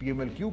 PMLQ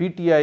PTI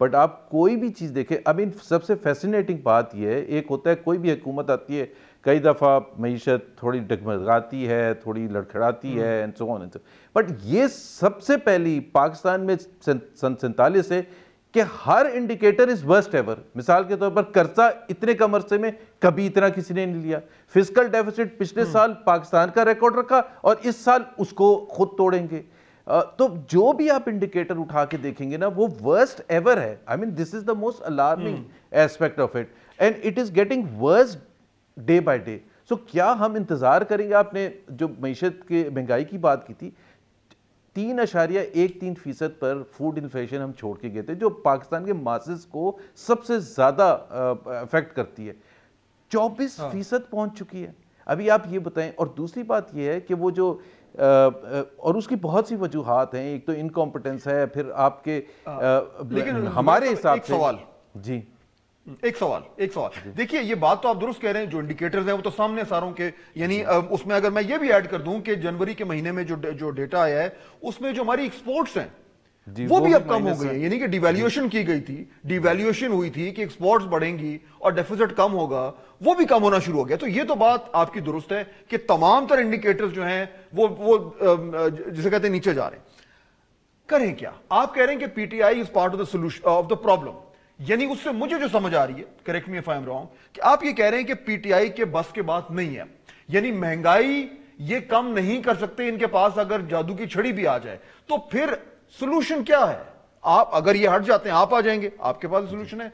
but آپ کوئی بھی چیز دیکھیں, سب سے فیسینیٹنگ بات یہ ہے, ایک ہوتا ہے کوئی بھی حکومت آتی ہے, کئی دفعہ معیشت تھوڑی ڈگمگاتی ہے, تھوڑی لڑکھڑاتی ہے, اینڈ سو آن, بٹ یہ سب سے پہلی پاکستان میں سن 47 سے کہ ہر انڈیکیٹر از ورسٹ ایور. مثال کے طور پر قرضہ اتنے کم عرصے میں کبھی اتنا کسی نے نہیں لیا. فسکل ڈیفیسٹ پچھلے سال پاکستان کا ریکارڈ رکھا اور اس سال اس کو خود توڑیں گے. تو جو بھی آپ انڈیکیٹر اٹھا کے دیکھیں گے نا وہ ورسٹ ایور ہے. This is the most alarming aspect of it, and it is getting worse day by day. So کیا ہم انتظار کریں گے؟ آپ نے جو معیشت کے مہنگائی کی بات کی تھی, 3.13% پر فوڈ انفلیشن ہم چھوڑ کے گئے تھے, جو پاکستان کے ماسز کو سب سے زیادہ افیکٹ کرتی ہے, 24% پہنچ چکی ہے. ابھی آپ یہ بتائیں. اور دوسری بات یہ ہے کہ وہ جو اور اس کی بہت سی وجوہات ہیں, ایک تو انکمپٹنس ہے, پھر آپ کے ہمارے حساب سے جی ایک سوال دیکھیے, یہ بات تو آپ درست کہہ رہے ہیں, جو انڈیکیٹرز ہیں وہ تو سامنے ساروں کے, یعنی اس میں اگر میں یہ بھی ایڈ کر دوں کہ جنوری کے مہینے میں جو ڈیٹا آیا ہے اس میں جو ہماری ایکسپورٹس ہیں وہ بھی اب کم ہو گئی ہیں. یعنی کہ ڈیویلیویشن کی گئی تھی, ڈیویلیویشن ہوئی تھی کہ ایکسپورٹس بڑھیں گی اور ڈیفیسٹ کم ہوگا, وہ بھی کم ہونا شروع ہو گیا. تو یہ تو بات آپ کی درست ہے کہ تمام تر انڈیکیٹرز جو ہیں وہ جسے کہتے ہیں نیچے جا رہے ہیں. کریں کیا؟ آپ کہہ رہے ہیں کہ P T I is part of the solution of the problem. یعنی اس سے مجھے جو سمجھ آ رہی ہے, correct me if I am wrong, کہ آپ یہ کہہ رہے ہیں کہ پی ٹی آئی کے بس کے بات نہیں ہے, یعنی مہنگائی یہ کم نہیں کر سکتے ان کے پاس اگر جادو کی چھڑی بھی آ جائے. تو پھر سولوشن کیا ہے؟ آپ اگر یہ ہٹ جاتے ہیں آپ آ جائیں گے, آپ کے پاس سولوشن ہے,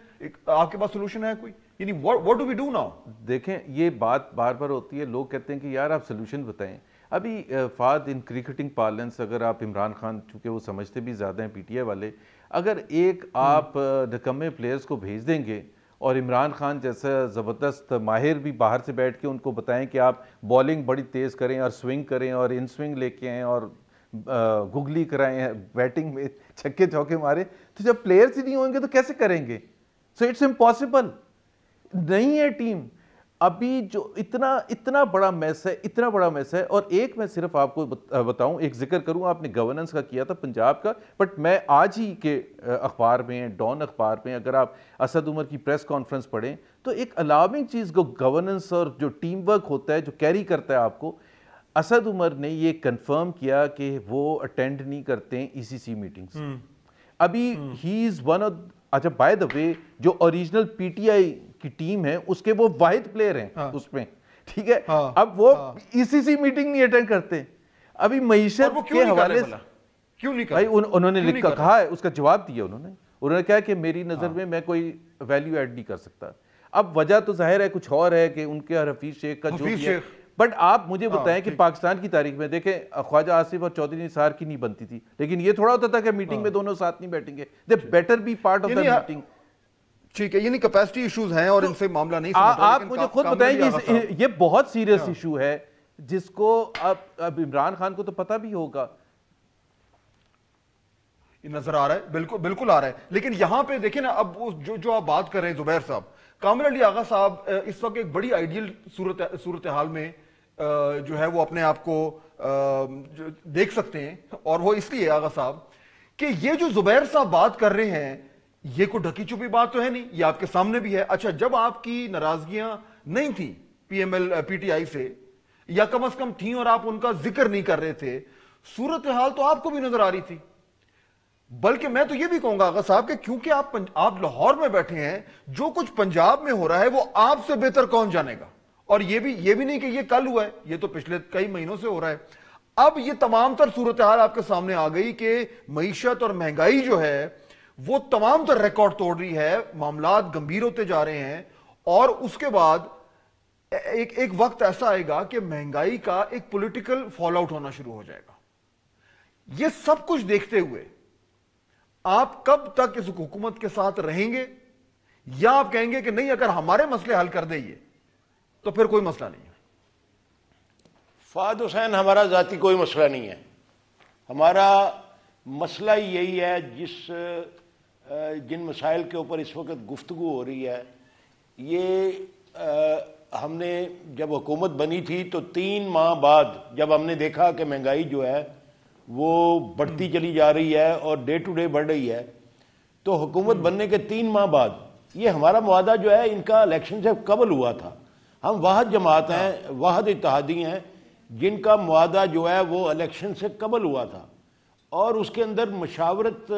آپ کے پاس سولوشن ہے کوئی؟ یعنی what do we do now؟ دیکھیں یہ بات بار بار ہوتی ہے, لوگ کہتے ہیں کہ یار آپ سولوشن بتائیں. ابھی فہد ان کرکٹنگ پارلنس, اگر آپ عمران خان, چونکہ وہ سمجھتے بھی زیادہ ہیں پی ٹی آئی والے, اگر ایک آپ نکمے پلیئرز کو بھیج دیں گے اور عمران خان جیسا زبردست ماہر بھی باہر سے بیٹھ کے ان کو بتائیں کہ آپ بالنگ بڑی تیز کریں اور سوئنگ کریں اور ان سوئنگ لے کے آئیں اور گگلی کرائیں, بیٹنگ میں چھکے چوکے مارے, تو جب پلیئرز ہی نہیں ہوں گے تو کیسے کریں گے؟ So it's impossible. نہیں ہے ٹیم ابھی, جو اتنا بڑا میس ہے, اتنا بڑا میس ہے. اور ایک میں صرف آپ کو بتاؤں, ایک ذکر کروں, آپ نے گورننس کا کیا تھا پنجاب کا, بٹ میں آج ہی کے اخبار میں, ڈان اخبار میں, اگر آپ اسد عمر کی پریس کانفرنس پڑھیں تو ایک الارمنگ چیز کو گورننس اور جو ٹیم ورک ہوتا ہے جو کیری کرتا ہے آپ کو, اسد عمر نے یہ کنفرم کیا کہ وہ اٹینڈ نہیں کرتے ہیں ای سی سی میٹنگز. ابھی ہی از ون آف, اچھا بائی دا وے, جو اوریجنل پی ٹی آئی کی ٹیم ہے اس کے وہ واحد پلیئر ہیں اس میں, ٹھیک ہے. اب وہ ای سی سی میٹنگ نہیں اٹینڈ کرتے. ابھی معیشت کے حوالے سے کیوں نہیں بھائی انہوں نے کہا ہے, اس کا جواب دیا انہوں نے کہا کہ میری نظر میں میں کوئی ویلیو ایڈ نہیں کر سکتا. اب وجہ تو ظاہر ہے کچھ اور ہے کہ ان کے حفیظ شیخ کا جو بھی ہے, بٹ آپ مجھے بتائیں کہ پاکستان کی تاریخ میں دیکھیں خواجہ آصف اور چودھری نثار کی نہیں بنتی تھی, لیکن یہ تھوڑا ہوتا تھا کہ میٹنگ میں دونوں ساتھ نہیں بیٹھیں گے, they better be part of the meeting. ٹھیک ہے, یعنی کیپیسٹی ایشوز ہیں اور ان سے معاملہ نہیں سمجھتا. آپ مجھے خود بتائیں, یہ بہت سیریس ایشو ہے جس کو اب عمران خان کو تو پتہ بھی ہوگا. نظر آ رہا ہے, بالکل آ رہا ہے. لیکن یہاں پہ دیکھیں نا, اب جو آپ بات کر رہے ہیں زبیر صاحب, کامل علی آغا صاحب اس وقت ایک بڑی آئیڈیل صورتحال میں جو ہے وہ اپنے آپ کو دیکھ سکتے ہیں, اور وہ اس لیے آغا صاحب کہ یہ جو زبیر صاحب بات کر رہے ہیں یہ کوئی ڈھکی چھپی بات تو ہے نہیں, یہ آپ کے سامنے بھی ہے. اچھا, جب آپ کی ناراضگیاں نہیں تھیں پی ٹی آئی سے, یا کم از کم تھیں اور آپ ان کا ذکر نہیں کر رہے تھے, صورتحال تو آپ کو بھی نظر آ رہی تھی. بلکہ میں تو یہ بھی کہوں گا آغا صاحب کہ کیونکہ آپ لاہور میں بیٹھے ہیں, جو کچھ پنجاب میں ہو رہا ہے وہ آپ سے بہتر کون جانے گا. اور یہ بھی نہیں کہ یہ کل ہوا ہے, یہ تو پچھلے کئی مہینوں سے ہو رہا ہے. اب یہ تمام تر صورتحال آپ کے سامنے آ گئی کہ معیشت اور مہنگائی جو ہے وہ تمام تر ریکارڈ توڑ رہی ہے, معاملات گمبھیر ہوتے جا رہے ہیں, اور اس کے بعد ایک وقت ایسا آئے گا کہ مہنگائی کا ایک پولیٹیکل فال آؤٹ ہونا شروع ہو جائے گا. یہ سب کچھ دیکھتے ہوئے آپ کب تک اس حکومت کے ساتھ رہیں گے, یا آپ کہیں گے کہ نہیں اگر ہمارے مسئلے حل کر دیں تو پھر کوئی مسئلہ نہیں ہے؟ فہد حسین, ہمارا ذاتی کوئی مسئلہ نہیں ہے. ہمارا مسئلہ یہی ہے جن مسائل کے اوپر اس وقت گفتگو ہو رہی ہے, یہ ہم نے جب حکومت بنی تھی تو 3 ماہ بعد جب ہم نے دیکھا کہ مہنگائی جو ہے وہ بڑھتی چلی جا رہی ہے اور ڈے ٹو ڈے بڑھ رہی ہے, تو حکومت بننے کے 3 ماہ بعد یہ ہمارا معاہدہ جو ہے ان کا الیکشن سے قبل ہوا تھا. ہم واحد جماعت ہیں, واحد اتحادی ہیں جن کا معاہدہ جو ہے وہ الیکشن سے قبل ہوا تھا, اور اس کے اندر مشاورت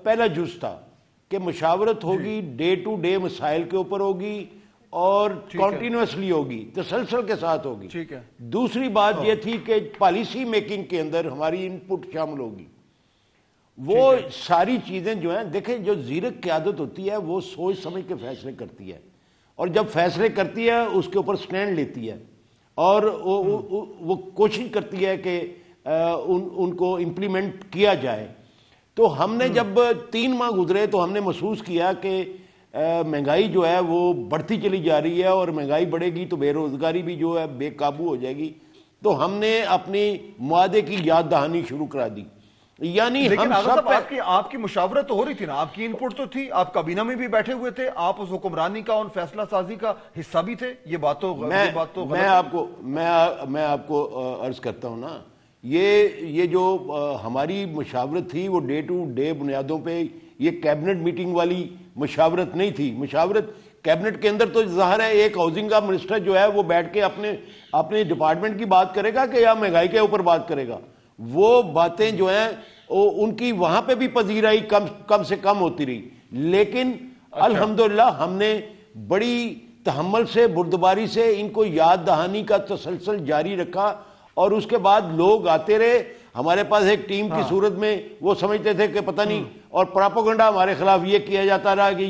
پہلا جز تھا کہ مشاورت ہوگی, ڈے ٹو ڈے مسائل کے اوپر ہوگی اور کنٹینیوسلی ہوگی, تسلسل کے ساتھ ہوگی. دوسری بات یہ تھی کہ پالیسی میکنگ کے اندر ہماری ان پٹ شامل ہوگی. وہ ساری چیزیں جو ہیں, دیکھیں جو زیرک قیادت ہوتی ہے وہ سوچ سمجھ کے فیصلے کرتی ہے, اور جب فیصلے کرتی ہے اس کے اوپر سٹینڈ لیتی ہے, اور وہ کوشش کرتی ہے کہ ان کو امپلیمنٹ کیا جائے. تو ہم نے جب 3 ماہ گزرے تو ہم نے محسوس کیا کہ مہنگائی جو ہے وہ بڑھتی چلی جا رہی ہے, اور مہنگائی بڑھے گی تو بے روزگاری بھی جو ہے بے قابو ہو جائے گی. تو ہم نے اپنی معاہدے کی یاد دہانی شروع کرا دی. یعنی لیکن ہم سب آپ کی مشاورت تو ہو رہی تھی نا, آپ کی انپٹ تو تھی, آپ کابینہ میں بھی بیٹھے ہوئے تھے, آپ اس حکمرانی کا اور فیصلہ سازی کا حصہ بھی تھے. یہ بات تو میں آپ کو عرض کرتا ہوں نا, یہ جو ہماری مشاورت تھی وہ ڈے ٹو ڈے بنیادوں پہ, یہ کیبنٹ میٹنگ والی مشاورت نہیں تھی. مشاورت کیبنٹ کے اندر تو ظاہر ہے ایک ہاؤسنگ کا منسٹر جو ہے وہ بیٹھ کے اپنے ڈپارٹمنٹ کی بات کرے گا کہ یا مہنگائی کے اوپر بات کرے گا. وہ باتیں جو ہیں ان کی وہاں پہ بھی پذیرائی کم سے کم ہوتی رہی, لیکن الحمدللہ ہم نے بڑی تحمل سے, بردباری سے ان کو یاد دہانی کا تسلسل جاری رکھا. اور اس کے بعد لوگ آتے رہے ہمارے پاس ایک ٹیم کی صورت میں, وہ سمجھتے تھے کہ پتہ نہیں, اور پراپوگنڈا ہمارے خلاف یہ کیا جاتا رہا کہ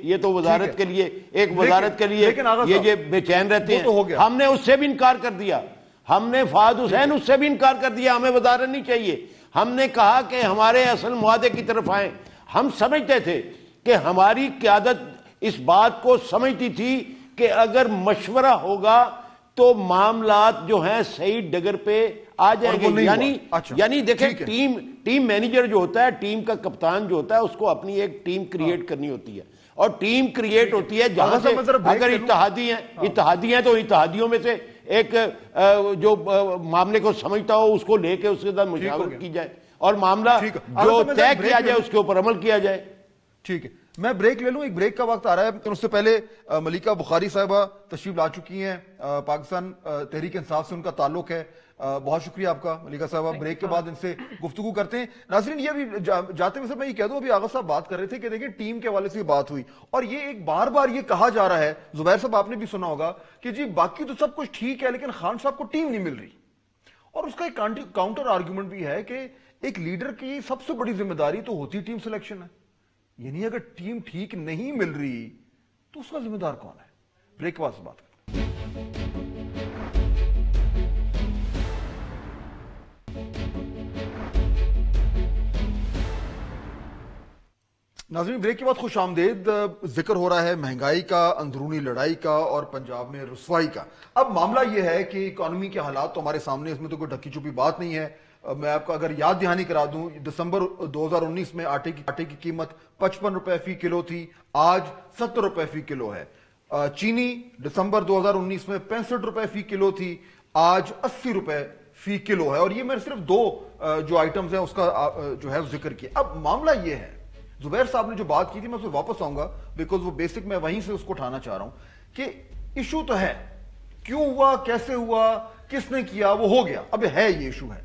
یہ تو وزارت کے لیے, ایک وزارت کے لیے یہ بے چین رہتے ہیں. ہم نے اس سے بھی انکار کر دیا, ہم نے فہد حسین اس سے بھی انکار کر دیا, ہمیں وزارت نہیں چاہیے. ہم نے کہا کہ ہمارے اصل معاہدے کی طرف آئیں. ہم سمجھتے تھے کہ ہماری قیادت اس بات کو سمجھتی تھی کہ اگر مشورہ ہوگا تو معاملات جو ہیں صحیح ڈگر پہ آ جائیں گے. یعنی دیکھیں ٹیم مینیجر جو ہوتا ہے, ٹیم کا کپتان جو ہوتا ہے, اس کو اپنی ایک ٹیم کریٹ کرنی ہوتی ہے, اور ٹیم کریٹ ہوتی ہے جہاں سے اگر اتحادی ہیں تو اتحادیوں میں سے ایک جو معاملے کو سمجھتا ہو اس کو لے کے اس کے ساتھ مشاورت کی جائے, اور معاملہ جو طے کیا جائے اس کے اوپر عمل کیا جائے. ٹھیک ہے, میں بریک لے لوں, ایک بریک کا وقت آ رہا ہے. اس سے پہلے ملیکہ بخاری صاحبہ تشریف لا چکی ہیں, پاکستان تحریک انصاف سے ان کا تعلق ہے. بہت شکریہ آپ کا ملیکہ صاحبہ. بریک کے بعد ان سے گفتگو کرتے ہیں. ناظرین, یہ بھی جاتے ہوئے میں یہ کہہ دوں, ابھی آغا صاحب بات کر رہے تھے کہ دیکھیں ٹیم کے حوالے سے بات ہوئی, اور یہ ایک بار بار یہ کہا جا رہا ہے, زبیر صاحب آپ نے بھی سنا ہوگا کہ جی باقی تو سب کچھ ٹھیک ہے لیکن خان صاحب کو ٹیم نہیں مل رہی. اور اس کا ایک کاؤنٹر آرگیومنٹ بھی ہے کہ ایک لیڈر کی سب سے بڑی ذمہ داری تو ہوتی ٹیم سلیکشن ہے. یعنی اگر ٹیم ٹھیک نہیں مل رہی تو اس کا ذمہ دار کون ہے؟ بریک کے بعد سے بات کرتے ہیں. ناظرین, بریک کے بعد خوش آمدید. ذکر ہو رہا ہے مہنگائی کا, اندرونی لڑائی کا, اور پنجاب میں رسوائی کا. اب معاملہ یہ ہے کہ اکانومی کے حالات تو ہمارے سامنے, اس میں تو کوئی ڈھکی چھپی بات نہیں ہے. میں آپ کو اگر یاد دہانی کرا دوں, دسمبر 2019 میں آٹے کی قیمت 55 روپے فی کلو تھی, آج 70 روپے فی کلو ہے. چینی دسمبر 2019 میں 65 روپے فی کلو تھی, آج 80 روپے فی کلو ہے. اور یہ میں صرف 2 جو آئٹمز ہیں اس کا جو ہے ذکر کیا. اب معاملہ یہ ہے, زبیر صاحب نے جو بات کی تھی میں اس پہ واپس آؤں گا بیکاز وہ بیسک میں وہیں سے اس کو اٹھانا چاہ رہا ہوں کہ ایشو تو ہے, کیوں ہوا, کیسے ہوا, کس نے کیا, وہ ہو گیا, اب ہے یہ ایشو ہے.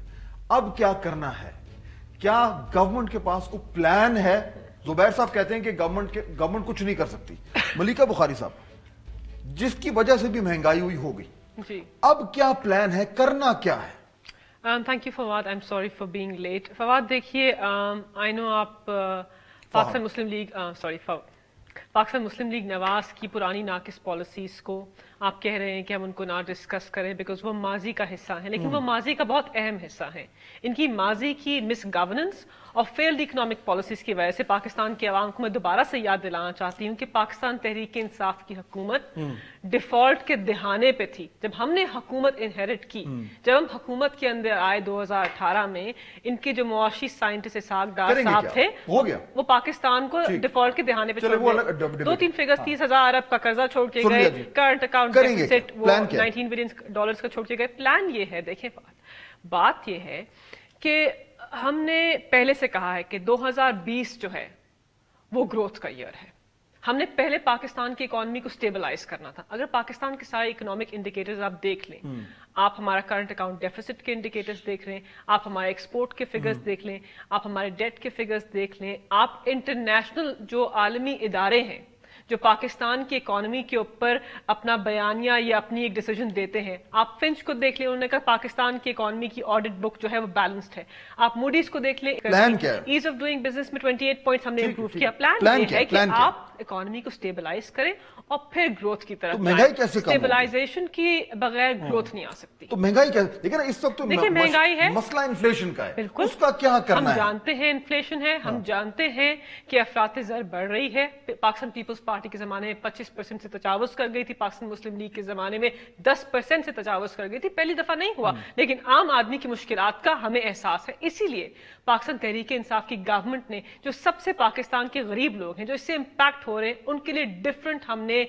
اب کیا کرنا ہے؟ کیا گورنمنٹ کے پاس کوئی پلان ہے؟ زبیر صاحب کہتے ہیں کہ گورنمنٹ کچھ نہیں کر سکتی. ملیکہ بخاری صاحب, جس کی وجہ سے بھی مہنگائی ہوئی ہوگی, اب کیا پلان ہے, کرنا کیا ہے؟ Thank you Fawad, I am sorry for being late. Fawad دیکھیے, آئی نو آپ پاکستان مسلم لیگ نواز کی پرانی ناقص پالیسیز کو آپ کہہ رہے ہیں کہ ہم ان کو نہ ڈسکس کریں بیکاز وہ ماضی کا حصہ ہیں, لیکن وہ ماضی کا بہت اہم حصہ ہیں. ان کی ماضی کی مس گورننس اور فیلڈ اکنامک پالیسیز کی وجہ سے پاکستان کی عوام کو میں دوبارہ سے یاد دلانا چاہتی ہوں کہ پاکستان تحریک انصاف کی حکومت ڈیفالٹ کے دہانے پہ تھی. جب ہم نے حکومت انہیرٹ کی, جب ہم حکومت کے اندر آئے 2018 میں, ان کے جو معاشی سائنٹسٹ اسحاق ڈار صاحب تھے وہ پاکستان کو ڈیفالٹ کے دہانے پہ چھوڑ گئے. 2-3 فگرز, 30,000 ارب کا قرضہ چھوڑ کے گئے, کرنٹ اکاؤنٹ ڈیفیسٹ وہ 19 بلین ڈالرز کا چھوڑ کے گئے. پلان یہ ہے, دیکھیں بات یہ ہے کہ ہم نے پہلے سے کہا ہے کہ 2020 جو ہے وہ گروتھ کا ایئر ہے. ہم نے پہلے پاکستان کی اکانومی کو سٹیبلائز کرنا تھا. اگر پاکستان کے سارے اکنامک انڈیکیٹرز آپ دیکھ لیں, آپ ہمارا کرنٹ اکاؤنٹ ڈیفیسٹ کے انڈیکیٹرز دیکھ لیں, آپ ہمارے ایکسپورٹ کے فگرز دیکھ لیں, آپ ہمارے ڈیٹ کے فگرز دیکھ لیں, آپ انٹرنیشنل جو عالمی ادارے ہیں جو پاکستان کی اکانومی کے اوپر اپنا بیانیہ یا اپنی ایک ڈیسیجن دیتے ہیں, آپ فنچ کو دیکھ لیں, انہوں نے کہا پاکستان کی اکانومی کی آڈٹ بک جو ہے وہ بیلنسڈ ہے. آپ موڈیز کو دیکھ لیں, ایز آف ڈوئنگ بزنس میں 28 پوائنٹس ہم نے امپروو کیا. پلان یہ ہے کہ آپ اکانومی کو سٹیبلائز کریں اور پھر گروتھ کی طرف جائیں. سٹیبلائزیشن کی بغیر گروتھ نہیں آ سکتی. تو مہنگائی کیا دیکھیں نا اس وقت تو مہنگائی ہے, مسئلہ انفلیشن کا ہے, بالکل اس کا کیا کرنا ہے. ہم جانتے ہیں انفلیشن ہے, ہم جانتے ہیں کہ افراط زر بڑھ رہی ہے. پاکستان پیپلز پارٹی کے زمانے میں 25% سے تجاوز کر گئی تھی, پاکستان مسلم لیگ کے زمانے میں 10% سے تجاوز کر گئی تھی. پہلی دفعہ نہیں ہوا, لیکن عام آدمی کی مشکلات کا ہمیں احساس ہے. اسی لیے پاکستان تحریک انصاف کی گورنمنٹ نے جو سب سے پاکستان کے غریب لوگ ہیں جو اس سے امپیکٹ ہو رہے ہیں ان کے لیے ڈفرنٹ ہم نے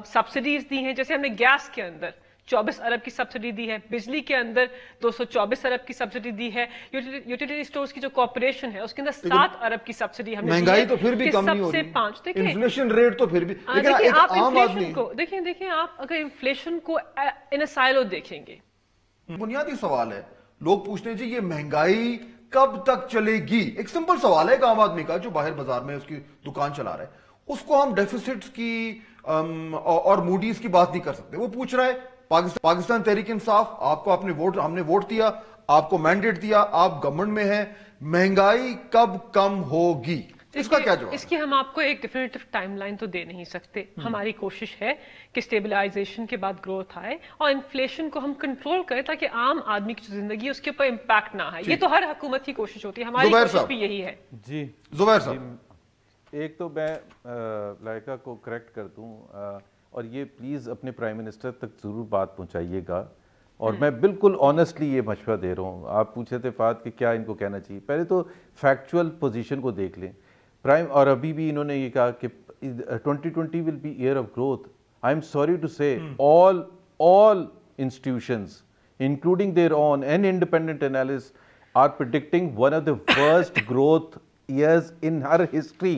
سبسڈیز دی ہیں. جیسے ہم نے گیس کے اندر 24 ارب کی سبسڈی دی ہے, بجلی کے اندر 224 ارب کی سبسڈی دی ہے, یوٹیلیٹی اسٹورز کی جو کارپوریشن ہے اس کے اندر 7 ارب کی سبسڈی ہم نے دی ہے. مہنگائی تو پھر بھی کم نہیں ہو رہی, انفلیشن ریٹ تو پھر بھی. دیکھیں آپ انفلیشن کو دیکھیں آپ اگر انفلیشن کو ان اے سائلو دیکھیں گے. بنیادی سوال ہے, لوگ پوچھتے ہیں جی یہ مہنگائی کب تک چلے گی. ایک سمپل سوال ہے ایک عام آدمی کا جو باہر بازار میں اس کی دکان چلا رہا ہے, اس کو ہم ڈیفیسٹس کی اور موڈیز کی بات نہیں کر سکتے. وہ پوچھ رہا ہے پاکستان تحریک انصاف, آپ کو ہم نے ووٹ دیا, آپ کو مینڈیٹ دیا, آپ گورنمنٹ میں ہیں, مہنگائی کب کم ہوگی, اس کا کیا جواب؟ اس کی ہم آپ کو ایک ڈیفینیٹو ٹائم لائن تو دے نہیں سکتے. ہماری کوشش ہے کہ اسٹیبلائزیشن کے بعد گروتھ آئے اور انفلیشن کو ہم کنٹرول کریں تاکہ عام آدمی کی زندگی اس کے اوپر امپیکٹ نہ آئے. یہ تو ہر حکومت کی کوشش ہوتی ہے, ہماری کوشش بھی یہی ہے. جی زبیر صاحب, ایک تو میں لائقہ کو کریکٹ کر دوں, اور یہ پلیز اپنے پرائم منسٹر تک ضرور بات پہنچائیے گا, اور میں بالکل آنیسٹلی یہ مشورہ دے رہا ہوں. آپ پوچھے تھے فہد کہ کیا ان کو کہنا چاہیے, پہلے تو فیکچول پوزیشن کو دیکھ لیں. پرائم اور ابھی بھی انہوں نے یہ کہا کہ 2020 will be year of growth. I am sorry to say all institutions including their own and independent analysts are predicting one of the worst growth years in her history.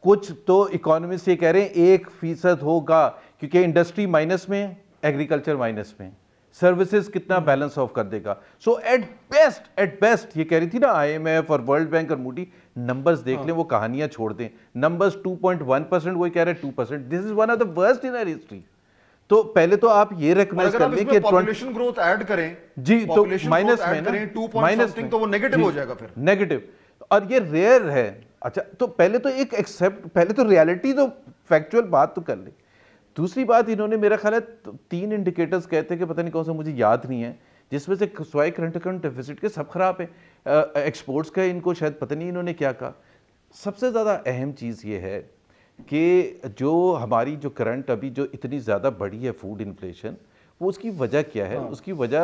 کچھ تو اکانومسٹ یہ کہہ رہے ہیں 1% ہوگا, کیونکہ انڈسٹری مائنس میں, agriculture minus میں, سروسز کتنا بیلنس آف کر دے گا. سو ایٹ بیسٹ یہ کہہ رہی تھی نا آئی ایم ایف اور ورلڈ بینک اور موڈی, نمبرز دیکھ لیں, وہ کہانیاں چھوڑ دیں. نمبرز 2.1%, وہی کہہ رہے ہیں 2%. This is one of the worst in our history. تو پہلے تو آپ یہ ریکگنائز کر لیں کہ پاپولیشن گروتھ ایڈ کریں, جی تو مائنس میں نا, مائنس تو وہ نیگیٹو ہو جائے گا پھر, نیگیٹو, اور یہ ریئر ہے. اچھا تو پہلے تو ایک ایکسیپٹ, پہلے تو ریالٹی تو فیکچوئل بات تو کر لیں. دوسری بات, انہوں نے میرا خیال ہے 3 انڈیکیٹرز کہتے ہیں کہ پتہ نہیں کون سا, مجھے یاد نہیں ہے, جس میں سے سوائے کرنٹ اکاؤنٹ ڈیفیسٹ کے سب خراب ہیں. ایکسپورٹس کا ان کو شاید پتہ نہیں انہوں نے کیا کہا. سب سے زیادہ اہم چیز یہ ہے کہ جو ہماری جو کرنٹ ابھی جو اتنی زیادہ بڑھی ہے فوڈ انفلیشن, وہ اس کی وجہ کیا ہے؟ اس کی وجہ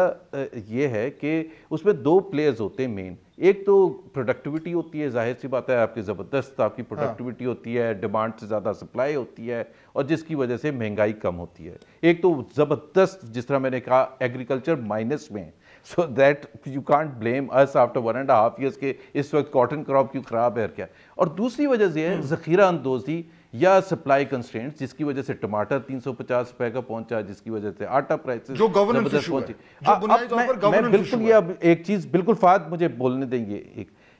یہ ہے کہ اس میں 2 پلیئرز ہوتے ہیں مین. ایک تو پروڈکٹیوٹی ہوتی ہے, ظاہر سی بات ہے, آپ کی زبردست آپ کی پروڈکٹیوٹی ہوتی ہے, ڈیمانڈ سے زیادہ سپلائی ہوتی ہے, اور جس کی وجہ سے مہنگائی کم ہوتی ہے. ایک تو زبردست, جس طرح میں نے کہا, ایگریکلچر مائنس میں, so that you can't blame us after 1.5 years کہ اس وقت کاٹن کراپ کیوں خراب ہے کیا. اور دوسری وجہ یہ ہے ذخیرہ اندوزی یا سپلائی کنسٹرینٹس, جس کی وجہ سے ٹماٹر 350 روپے کا پہنچا, جس کی وجہ سے آٹا پرائسز جو گورننس ایشو ہے, میں بالکل یہ اب ایک چیز بالکل فہد مجھے بولنے دیں گے,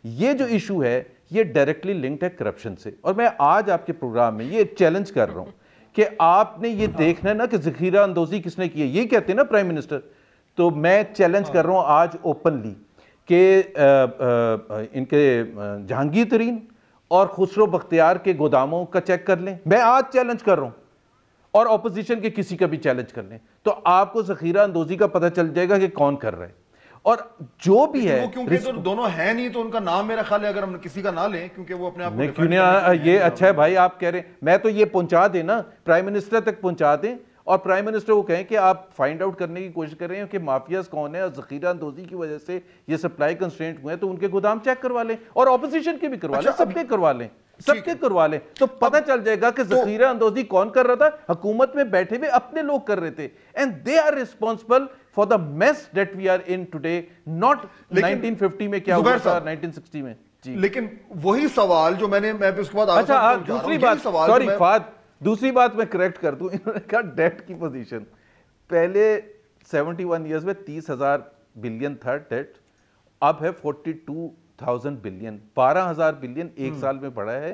یہ جو ایشو ہے یہ ڈائریکٹلی لنکڈ ہے کرپشن سے. اور میں آج آپ کے پروگرام میں یہ چیلنج کر رہا ہوں کہ آپ نے یہ دیکھنا ہے نا کہ ذخیرہ اندوزی کس نے کی ہے, یہ کہتے ہیں نا پرائم منسٹر. تو میں چیلنج کر رہا ہوں آج اوپنلی کہ ان کے جہانگیر ترین اور خسرو بختیار کے گوداموں کا چیک کر لیں. میں آج چیلنج کر رہا ہوں, اور اپوزیشن کے کسی کا بھی چیلنج کر لیں, تو آپ کو ذخیرہ اندوزی کا پتہ چل جائے گا کہ کون کر رہا ہے. اور جو بھی ہے, کیونکہ دونوں ہیں نہیں, تو ان کا نام میرا خیال ہے اگر ہم کسی کا نہ لیں, کیونکہ وہ اپنے آپ کو کیوں نہیں, یہ اچھا ہے بھائی آپ کہہ رہے ہیں, میں تو یہ پہنچا دیں نا, پرائم منسٹر تک پہنچا دیں, اور پرائم منسٹر کو کہیں کہ آپ فائنڈ آؤٹ کرنے کی کوشش کر رہے ہیں کہ مافیاز کون ہیں, اور ذخیرہ اندوزی کی وجہ سے یہ سپلائی کنسٹرینٹ ہوئے ہیں, تو ان کے گودام چیک کروا لیں, اور اپوزیشن کے بھی کروا لیں, سب کے کروا لیں, سب کے کروا لیں, تو پتہ چل جائے گا کہ ذخیرہ اندوزی کون کر رہا تھا. حکومت میں بیٹھے ہوئے اپنے لوگ کر رہے تھے, and they are responsible for the mess that we are in today, not 1950 میں کیا ہوا تھا 1960 میں. لیکن وہی سوال جو میں اس کے بعد اچھا دوسری بات سوری فہد دوسری بات میں کریکٹ کر دوں انہوں نے کہا ڈیٹ کی پوزیشن پہلے 71 ایئرز میں 30,000 بلین تھا ڈیٹ اب ہے 42,000 بلین 12,000 بلین ایک سال میں بڑھا ہے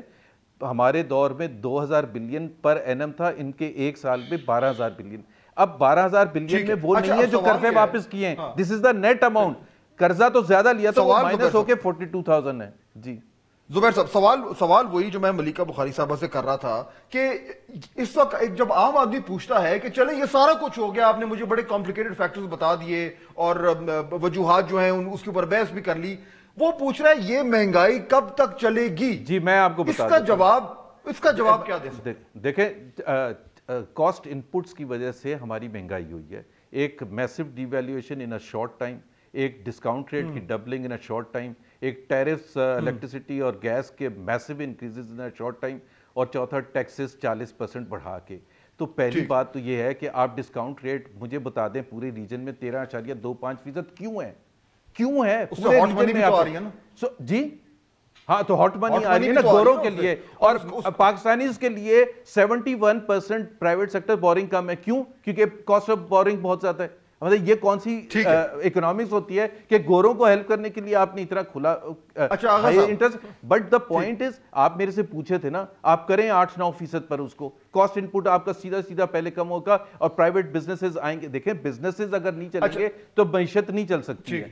ہمارے دور میں 2,000 بلین پر اینم تھا ان کے ایک سال میں 12,000 بلین اب 12,000 بلین میں وہ نہیں ہے جو قرضے واپس کیے ہیں دس از دا نیٹ اماؤنٹ قرضہ تو زیادہ لیا تھا وہ مائنس ہو کے 42,000 ہے جی زبیر صاحب سوال وہی جو میں ملیکہ بخاری صاحبہ سے کر رہا تھا کہ اس وقت جب عام آدمی پوچھتا ہے کہ چلیں یہ سارا کچھ ہو گیا آپ نے مجھے بڑے کمپلیکیٹڈ فیکٹرز بتا دیے اور وجوہات جو ہیں اس کے اوپر بحث بھی کر لی وہ پوچھ رہا ہے یہ مہنگائی کب تک چلے گی جی میں آپ کو اس کا جواب کیا دے سکتے دیکھیں کاسٹ انپٹس کی وجہ سے ہماری مہنگائی ہوئی ہے ایک massive devaluation in a short time ایک ڈسکاؤنٹ ریٹ کی doubling in a short time ایک ٹیرفس الیکٹریسٹی اور گیس کے massive increases in a short time اور چوتھا ٹیکسز 40% بڑھا کے تو پہلی بات تو یہ ہے کہ آپ ڈسکاؤنٹ ریٹ مجھے بتا دیں پورے ریجن میں 13.25% کیوں ہے پورے ریجن میں آ رہی ہے نا جی ہاں تو ہاٹ منی آ رہی ہے نا گوروں کے لیے اور پاکستانیز کے لیے 71% پرائیویٹ سیکٹر بورنگ کم ہے کیوں کیونکہ کاسٹ آف بورنگ بہت زیادہ ہے مطلب یہ کون سی اکنامکس ہوتی ہے کہ گوروں کو ہیلپ کرنے کے لیے آپ نے اتنا کھلا interest but the point is آپ میرے سے پوچھے تھے نا آپ کریں 8-9% پر اس کو کاسٹ انپٹ آپ کا سیدھا پہلے کم ہوگا اور پرائیویٹ بزنسز آئیں گے دیکھیں بزنسز اگر نہیں چلیں گے تو معیشت نہیں چل سکتی ہے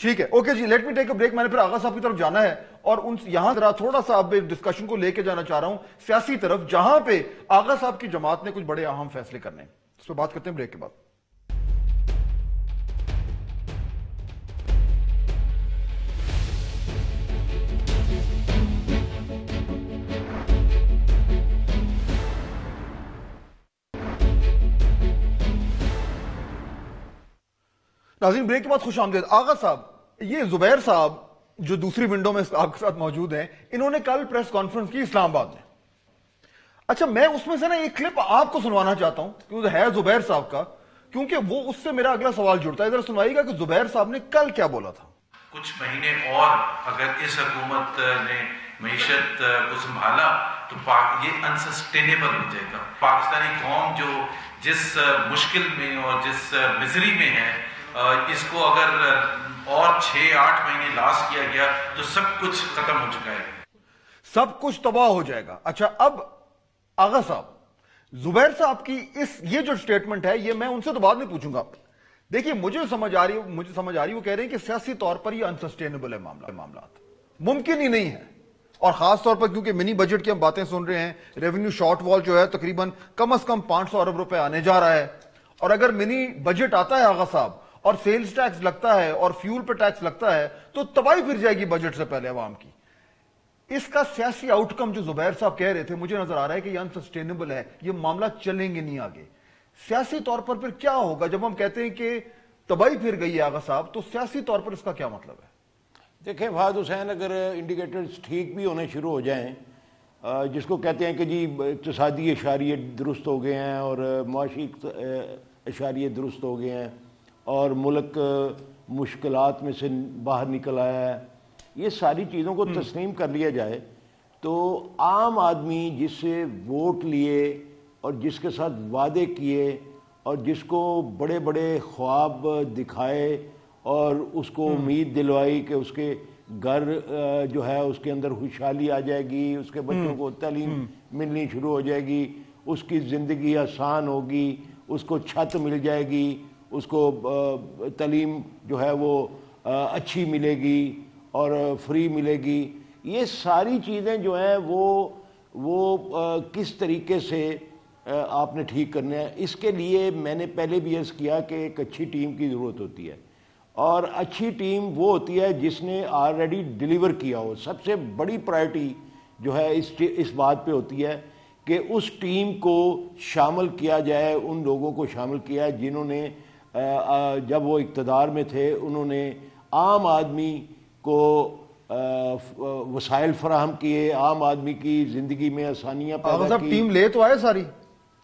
ٹھیک ہے اوکے جی let me take a break میں نے پھر آغا صاحب کی طرف جانا ہے اور یہاں ذرا تھوڑا سا اب ڈسکشن کو لے کے جانا چاہ رہا ہوں سیاسی طرف جہاں پہ آغا صاحب کی جماعت نے کچھ بڑے اہم فیصلے کرنے ہیں اس پہ بات کرتے ہیں بریک کے بعد ناظرین بریک کے بعد خوش آمدید آغا صاحب یہ زبیر صاحب جو دوسری ونڈو میں آپ کے ساتھ موجود ہیں انہوں نے کل پریس کانفرنس کی اسلام آباد میں اچھا میں اس میں سے نا ایک کلپ آپ کو سنوانا چاہتا ہوں کیونکہ ہے زبیر صاحب کا کیونکہ وہ اس سے میرا اگلا سوال جڑتا ہے ذرا سنوائیے گا کہ زبیر صاحب نے کل کیا بولا تھا کچھ مہینے اور اگر اس حکومت نے معیشت کو سنبھالا تو یہ انسسٹینیبل ہو جائے گا پاکستانی قوم جو جس مشکل میں اور جس مزری میں ہے اس کو اگر اور 6-8 مہینے لاس کیا گیا تو سب کچھ ختم ہو چکا ہے سب کچھ تباہ ہو جائے گا اچھا اب آغا صاحب زبیر صاحب کی یہ جو سٹیٹمنٹ ہے یہ میں ان سے تو بعد میں پوچھوں گا دیکھیے مجھے سمجھ آ رہی وہ کہہ رہے ہیں کہ سیاسی طور پر یہ انسسٹینیبل ہے معاملات ممکن ہی نہیں ہے اور خاص طور پر کیونکہ منی بجٹ کی ہم باتیں سن رہے ہیں ریونیو شارٹ وال جو ہے تقریباً کم از کم 500 ارب روپے آنے جا رہا ہے اور اگر منی بجٹ آتا ہے آغا صاحب اور سیلز ٹیکس لگتا ہے اور فیول پہ ٹیکس لگتا ہے تو تباہی پھر جائے گی بجٹ سے پہلے عوام کی اس کا سیاسی آؤٹ کم جو زبیر صاحب کہہ رہے تھے مجھے نظر آ رہا ہے کہ یہ انسسٹینیبل ہے یہ معاملہ چلیں گے نہیں آگے سیاسی طور پر پھر کیا ہوگا جب ہم کہتے ہیں کہ تباہی پھر گئی ہے آغا صاحب تو سیاسی طور پر اس کا کیا مطلب ہے دیکھیں فہد حسین اگر انڈیکیٹرز ٹھیک بھی ہونے شروع ہو جائیں جس کو کہتے ہیں کہ جی اقتصادی اشاریے درست ہو گئے ہیں اور معاشی اشاریے درست ہو گئے ہیں اور ملک مشکلات میں سے باہر نکل آیا ہے یہ ساری چیزوں کو تسلیم کر لیا جائے تو عام آدمی جس سے ووٹ لیے اور جس کے ساتھ وعدے کیے اور جس کو بڑے بڑے خواب دکھائے اور اس کو امید دلوائی کہ اس کے گھر جو ہے اس کے اندر خوشحالی آ جائے گی اس کے بچوں کو تعلیم ملنی شروع ہو جائے گی اس کی زندگی آسان ہوگی اس کو چھت مل جائے گی اس کو تعلیم جو ہے وہ اچھی ملے گی اور فری ملے گی یہ ساری چیزیں جو ہیں وہ کس طریقے سے آپ نے ٹھیک کرنا ہے اس کے لیے میں نے پہلے بھی عرض کیا کہ ایک اچھی ٹیم کی ضرورت ہوتی ہے اور اچھی ٹیم وہ ہوتی ہے جس نے آلریڈی ڈیلیور کیا ہو سب سے بڑی پرائرٹی جو ہے اس بات پہ ہوتی ہے کہ اس ٹیم کو شامل کیا جائے ان لوگوں کو شامل کیا جنہوں نے جب وہ اقتدار میں تھے انہوں نے عام آدمی کو وسائل فراہم کیے عام آدمی کی زندگی میں آسانیاں پیدا کی ٹیم لے تو آئے ساری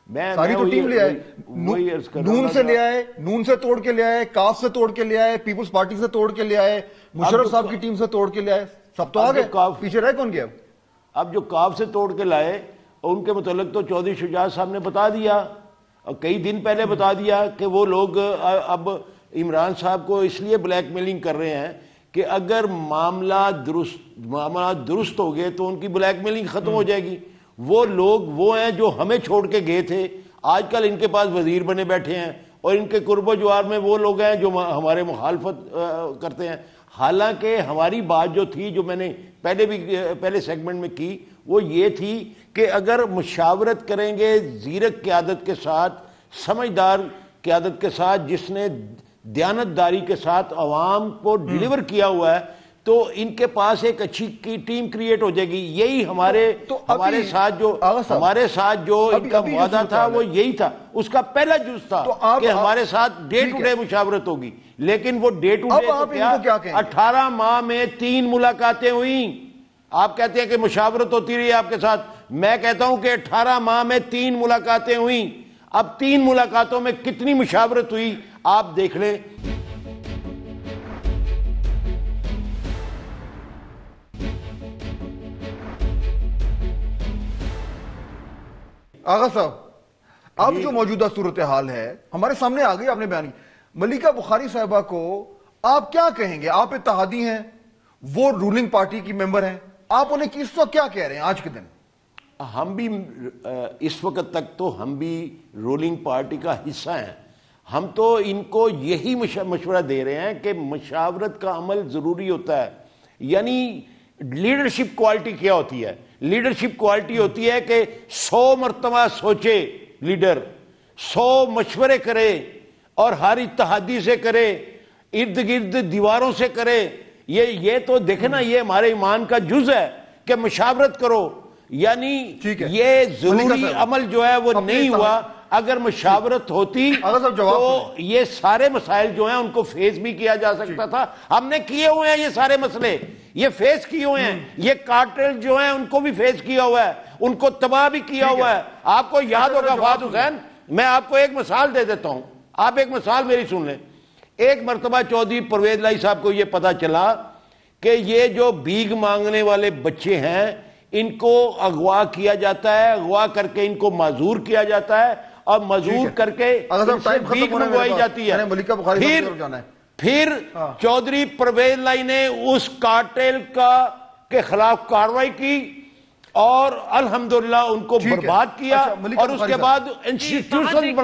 تو ٹیم لے آئے نون سے لے آئے نون سے توڑ کے لے آئے کاف سے توڑ کے لے آئے پیپلز پارٹی سے توڑ کے لے آئے مشرف صاحب کی ٹیم سے توڑ کے لے آئے سب تو آ گئے, پیچھے رہ کون گیا؟ اب جو کاف سے توڑ کے لائے ان کے متعلق تو چودھری شجاعت صاحب نے بتا دیا, اور کئی دن پہلے بتا دیا کہ وہ لوگ اب عمران صاحب کو اس لیے بلیک میلنگ کر رہے ہیں کہ اگر معاملات درست ہو گئے تو ان کی بلیک میلنگ ختم ہو جائے گی. وہ لوگ وہ ہیں جو ہمیں چھوڑ کے گئے تھے, آج کل ان کے پاس وزیر بنے بیٹھے ہیں, اور ان کے قرب و جوار میں وہ لوگ ہیں جو ہمارے مخالفت کرتے ہیں. حالانکہ ہماری بات جو تھی, جو میں نے پہلے سیگمنٹ میں کی, وہ یہ تھی کہ اگر مشاورت کریں گے زیرک قیادت کے ساتھ, سمجھدار قیادت کے ساتھ, جس نے دیانتداری کے ساتھ عوام کو ڈیلیور کیا ہوا ہے, تو ان کے پاس ایک اچھی ٹیم کریٹ ہو جائے گی. یہی ہمارے ساتھ جو ان کا معاہدہ تھا وہ یہی تھا, اس کا پہلا جز تھا کہ ہمارے ساتھ ڈے ٹو ڈے مشاورت ہوگی. لیکن وہ ڈے ٹو ڈے 18 ماہ میں 3 ملاقاتیں ہوئیں. آپ کہتے ہیں کہ مشاورت ہوتی رہی آپ کے ساتھ, میں کہتا ہوں کہ 18 ماہ میں 3 ملاقاتیں ہوئیں. اب 3 ملاقاتوں میں کتنی مشاورت ہوئی آپ دیکھ لیں. آغا صاحب, اب جو موجودہ صورتحال ہے ہمارے سامنے آ گئی, آپ نے بیان کی. ملکہ بخاری صاحبہ کو آپ کیا کہیں گے؟ آپ اتحادی ہیں, وہ رولنگ پارٹی کی ممبر ہیں, آپ انہیں اس وقت کیا کہہ رہے ہیں آج کے دن؟ ہم بھی اس وقت تک تو ہم بھی رولنگ پارٹی کا حصہ ہیں. ہم تو ان کو یہی مشورہ دے رہے ہیں کہ مشاورت کا عمل ضروری ہوتا ہے. یعنی لیڈرشپ کوالٹی کیا ہوتی ہے؟ لیڈرشپ کوالٹی ہوتی ہے کہ 100 مرتبہ سوچے لیڈر, 100 مشورے کرے, اور ہر اتحادی سے کرے, ارد گرد دیواروں سے کرے. یہ تو دیکھیں نا, یہ ہمارے ایمان کا جز ہے کہ مشاورت کرو. یعنی یہ ضروری عمل جو ہے وہ نہیں ہوا. اگر مشاورت ہوتی تو یہ سارے مسائل جو ہیں ان کو فیس بھی کیا جا سکتا تھا. ہم نے کیے ہوئے ہیں یہ سارے مسئلے, یہ فیس کیے ہوئے ہیں. یہ کارٹل جو ہیں ان کو بھی فیس کیا ہوا ہے, ان کو تباہ بھی کیا ہوا ہے. آپ کو یاد ہوگا فہد حسین, میں آپ کو ایک مثال دے دیتا ہوں, آپ ایک مثال میری سن لیں. ایک مرتبہ چودھری پرویز الہی صاحب کو یہ پتا چلا کہ یہ جو بھیک مانگنے والے بچے ہیں ان کو اغوا کیا جاتا ہے, اغوا کر کے ان کو معذور کیا جاتا ہے, اور معذور کر کے ان سے بھیک منگوائی جاتی ہے. پھر چودھری پرویز الہی نے اس کارٹل کے خلاف کارروائی کی اور الحمدللہ ان کو برباد کیا, اور اس کے بعد انسٹیٹیوشن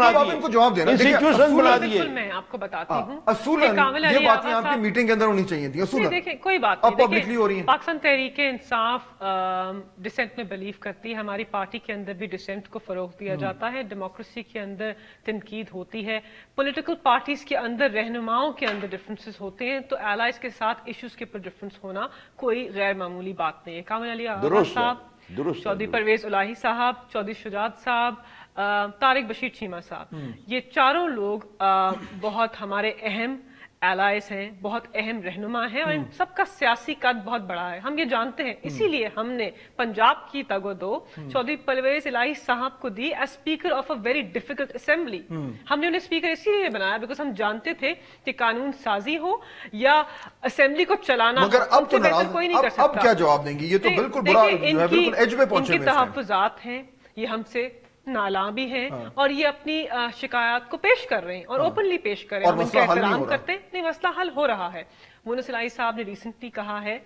بنا دیے. میں آپ کو بتاتی ہوں, یہ باتیں آپ کی میٹنگ کے اندر ہونی چاہیے تھی. دیکھیں کوئی بات نہیں, پاکستان تحریک انصاف ڈسینٹ میں بلیو کرتی ہے. ہماری پارٹی کے اندر بھی ڈسینٹ کو فروغ دیا جاتا ہے. ڈیموکریسی کے اندر تنقید ہوتی ہے. پولیٹیکل پارٹیز کے اندر رہنماؤں کے اندر ڈفرینسز ہوتے ہیں, تو ایلائز کے ساتھ ایشوز کے پر ڈفرینس ہونا کوئی غیر معمولی بات نہیں ہے. کامل علی آغا صاحب, چودھری پرویز الہی صاحب, چودھری شجاعت صاحب, طارق بشیر چیمہ صاحب, یہ چاروں لوگ بہت ہمارے اہم ایلائز ہیں, بہت اہم رہنما ہیں, اور ان سب کا سیاسی قد بہت بڑا ہے. ہم یہ جانتے ہیں, اسی لیے ہم نے پنجاب کی تگ و دو چودھری پرویز الہی صاحب کو دی as speaker of a very difficult assembly. ہم نے انہیں اسپیکر اسی لیے بنایا بیکاز ہم جانتے تھے کہ قانون سازی ہو یا اسمبلی کو چلانا, مگر اب تو کوئی نہیں کر سکتا. اب کیا جواب دیں گے؟ یہ تو بالکل بڑا بالکل ایج پہ پہنچے ہوئے ہیں. ان کی تحفظات ہیں, یہ ہم سے نالاں بھی ہیں, اور یہ اپنی شکایات کو پیش کر رہے ہیں اور اوپنلی پیش کر رہے ہیں. ہم ان کا احترام کرتے ہیں. نہیں, مسئلہ حل ہو رہا ہے. مونس الہی صاحب نے ریسنٹلی کہا ہے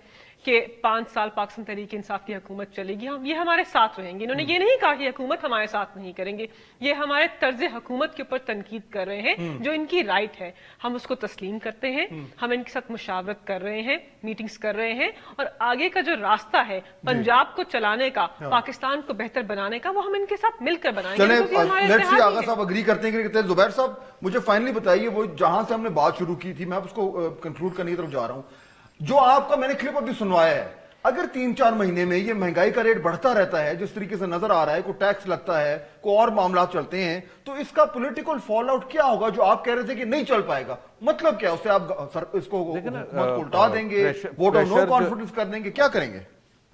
کہ 5 سال پاکستان تحریک انصاف کی حکومت چلے گی, ہم یہ ہمارے ساتھ رہیں گے. انہوں نے یہ نہیں کہا کہ حکومت ہمارے ساتھ نہیں کریں گے, یہ ہمارے طرز حکومت کے اوپر تنقید کر رہے ہیں جو ان کی رائٹ ہے. ہم اس کو تسلیم کرتے ہیں, ہم ان کے ساتھ مشاورت کر رہے ہیں, میٹنگز کر رہے ہیں, اور آگے کا جو راستہ ہے پنجاب کو چلانے کا, پاکستان کو بہتر بنانے کا, وہ ہم ان کے ساتھ مل کر بنائیں گے. چلیں آغا صاحب اگری کرتے ہیں کہ زبیر صاحب مجھے فائنلی بتائیے, وہ جہاں سے ہم نے بات شروع کی تھی, میں اس کو کنکلوڈ کرنے کی طرف جا رہا ہوں, جو آپ کا میں نے کلپ ابھی سنوایا ہے, اگر 3-4 مہینے میں یہ مہنگائی کا ریٹ بڑھتا رہتا ہے جس طریقے سے نظر آ رہا ہے, کوئی ٹیکس لگتا ہے, کوئی اور معاملات چلتے ہیں, تو اس کا پولیٹیکل فال آؤٹ کیا ہوگا جو آپ کہہ رہے تھے کہ نہیں چل پائے گا؟ مطلب کیا, اس سے آپ اس کو الٹا دیں گے, ووٹ آف نو کانفیڈنس کر دیں گے, کیا کریں گے؟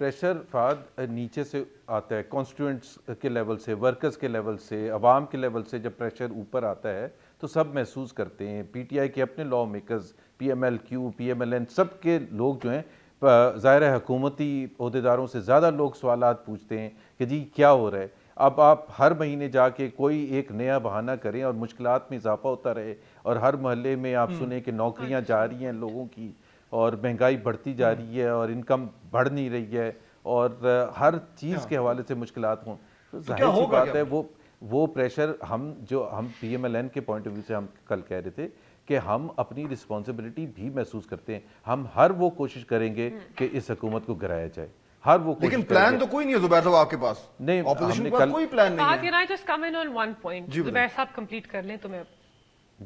پریشر فہد نیچے سے آتا ہے, کانسٹیٹوئنٹس کے لیول سے, ورکرز کے لیول سے, عوام کے لیول سے. جب پریشر اوپر آتا ہے تو سب محسوس کرتے ہیں. پی ٹی آئی کے اپنے lawmakers, P M L Q, P M L N, سب کے لوگ جو ہیں ظاہر ہے حکومتی عہدیداروں سے زیادہ لوگ سوالات پوچھتے ہیں کہ جی کیا ہو رہا ہے. اب آپ ہر مہینے جا کے کوئی ایک نیا بہانہ کریں اور مشکلات میں اضافہ ہوتا رہے, اور ہر محلے میں آپ سنیں کہ نوکریاں جا رہی ہیں لوگوں کی, اور مہنگائی بڑھتی جا رہی ہے, اور انکم بڑھ نہیں رہی ہے, اور ہر چیز کے حوالے سے مشکلات ہوں, تو ظاہر سی بات ہے وہ پریشر ہم پی ایم ایل این کے پوائنٹ آف ویو سے ہم کل کہہ رہے تھے کہ ہم اپنی رسپانسبلٹی بھی محسوس کرتے ہیں. ہم ہر وہ کوشش کریں گے کہ اس حکومت کو گرایا جائے, ہر وہ کوشش. لیکن پلان تو کوئی نہیں ہے زبیر صاحب آپ کے پاس, نہیں, اپوزیشن کے پاس کوئی پلان نہیں ہے. Can I just come in on one point? زبیر صاحب کمپلیٹ کر لیں تو میں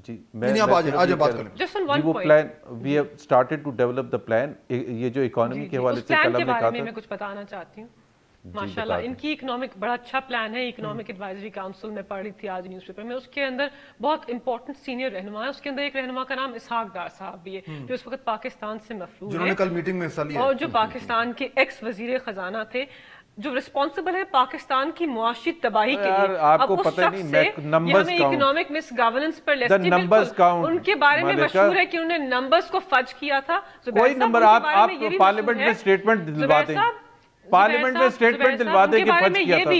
جی نہیں آپ آج بات کریں. just on one وہ point. Plan we have started to develop the plan. یہ جو اکانومی کے حوالے سے کل ہم نے کہا تھا, میں کچھ بتانا چاہتی ہوں. ماشاءاللہ ان کی اکنامک بڑا اچھا پلان ہے. اکنامک ایڈوائزری کاؤنسل میں پڑھ رہی تھی آج نیوز پیپر میں, اس کے اندر بہت امپورٹنٹ سینئر رہنما ہے. اس کے اندر ایک رہنما کا نام اسحاق ڈار صاحب بھی ہے جو اس وقت پاکستان سے مفروض جنہوں نے کل میٹنگ میں حصہ لیا, اور جو پاکستان کے ایکس وزیر خزانہ تھے, جو رسپانسبل ہے پاکستان کی معاشی تباہی کے لیے. آپ کو پتہ نہیں, میں نمبرز کاؤنٹ, اکنامک مس گورننس پر ان کے بارے میں مشہور ہے کہ انہوں نے نمبرز کو فج کیا تھا. کوئی نمبر آپ پارلیمنٹ میں اسٹیٹمنٹ دلوا دیں, پارلیمنٹ میں اسٹیٹمنٹ دلوا دیں کہ فج کیا تھا.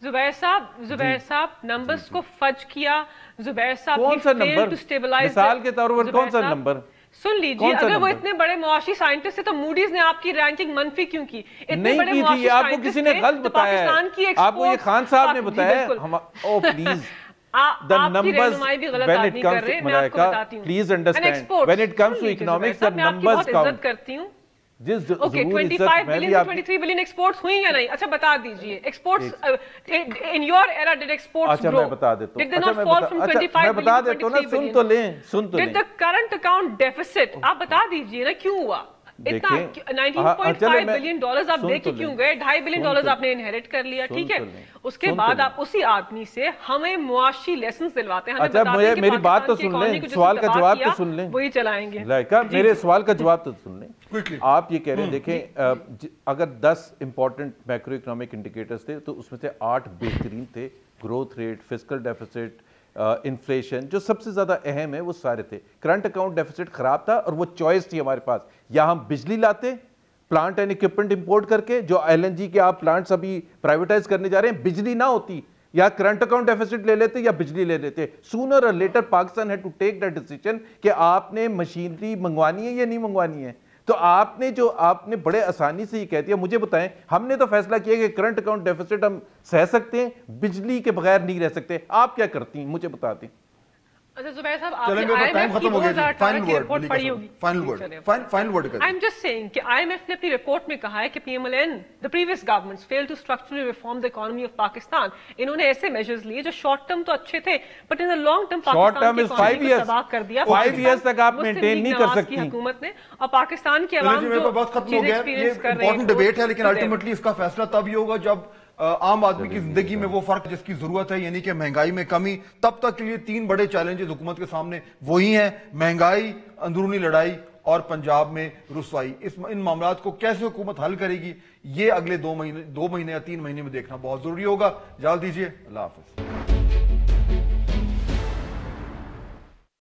زبیر صاحب نمبرز کو فج کیا. زبیر صاحب کون سا نمبر, مثال کے طور پر کون سا نمبر سن لیجیے؟ اگر وہ اتنے بڑے معاشی سائنٹسٹ تھے تو موڈیز نے آپ کی رینکنگ منفی کیوں کی؟ نہیں کی تھی, آپ کو کسی نے غلط بتایا ہے, آپ کو یہ خان صاحب نے بتایا ہے. او please, the numbers when it comes to ملائکہ, please understand, when it comes to economics, the numbers count. کرتی ہوں. اوکے 25 بلین سے 23 بلین ایکسپورٹس ہوئی یا نہیں؟ اچھا بتا دیجئے, exports in your era did exports اچھا grow? میں بتا دیتا ہوں, Did they not fall from 25 billion to 23 billion? سن تو لیں, سن تو لیں. Did the current account deficit, آپ بتا دیجئے نا کیوں ہوا اتنا؟ 19.5 بلین ڈالرز آپ دے کے کیوں گئے؟ 2.5 بلین ڈالرز آپ نے انہیرٹ کر لیا, ٹھیک ہے. اس کے بعد آپ اسی آدمی سے ہمیں معاشی لیسنز دلواتے ہیں, ہمیں بتاتے ہیں کہ میری بات تو سن لیں, سوال کا جواب تو سن لیں, وہی چلائیں گے. لائکہ میرے سوال کا جواب تو سن لیں. آپ یہ کہہ رہے ہیں, دیکھیں اگر 10 امپورٹنٹ میکرو اکنامک انڈیکیٹرز تھے تو اس میں سے 8 بہترین تھے. Growth rate, fiscal deficits, inflation, جو سب سے زیادہ اہم ہے وہ سارے تھے. کرنٹ اکاؤنٹ ڈیفیسٹ خراب تھا, اور وہ چوائس تھی ہمارے پاس, یا ہم بجلی لاتے پلانٹ اینڈ اکوپمنٹ امپورٹ کر کے, جو ایل این جی کے آپ پلانٹس ابھی پرائیویٹائز کرنے جا رہے ہیں, بجلی نہ ہوتی, یا کرنٹ اکاؤنٹ ڈیفیسٹ لے لیتے یا بجلی لے لیتے. سونر اور later Pakistan had to take that decision کہ آپ نے مشینری منگوانی ہے یا نہیں منگوانی ہے. تو آپ نے بڑے آسانی سے یہ کہہ دیا. مجھے بتائیں, ہم نے تو فیصلہ کیا کہ کرنٹ اکاؤنٹ ڈیفیسٹ ہم سہ سکتے ہیں, بجلی کے بغیر نہیں رہ سکتے. آپ کیا کرتی ہیں مجھے بتا دیں. اچھا زبیر صاحب, آپ نے ٹائم ختم ہو گیا, فائنل ورڈ پڑھی ہوگی. Final word I am just saying کہ آئی ایم ایف نے اپنی رپورٹ میں کہا ہے کہ P M L N the previous governments failed to structurally reform the economy of Pakistan. انہوں نے ایسے میجرز لیے جو شارٹ ٹرم تو اچھے تھے, but in the long term Pakistan کی اکانومی کو تباہ کر دیا. 5 years تک آپ مینٹین نہیں کر سکتی حکومت نے, اور پاکستان کی عوام جو چیزیں ایکسپیرینس کر رہے ہیں. امپورٹنٹ ڈیبیٹ ہے, لیکن الٹیمیٹلی اس کا فیصلہ تب ہی ہوگا جب عام آدمی کی زندگی میں وہ فرق جس کی ضرورت ہے, یعنی کہ مہنگائی میں کمی. تب تک کے لیے 3 بڑے چیلنجز حکومت کے سامنے وہی ہیں, مہنگائی, اندرونی لڑائی اور پنجاب میں رسوائی. ان معاملات کو کیسے حکومت حل کرے گی, یہ اگلے 2 مہینے یا 3 مہینے میں دیکھنا بہت ضروری ہوگا. اجازت دیجیے, اللہ حافظ.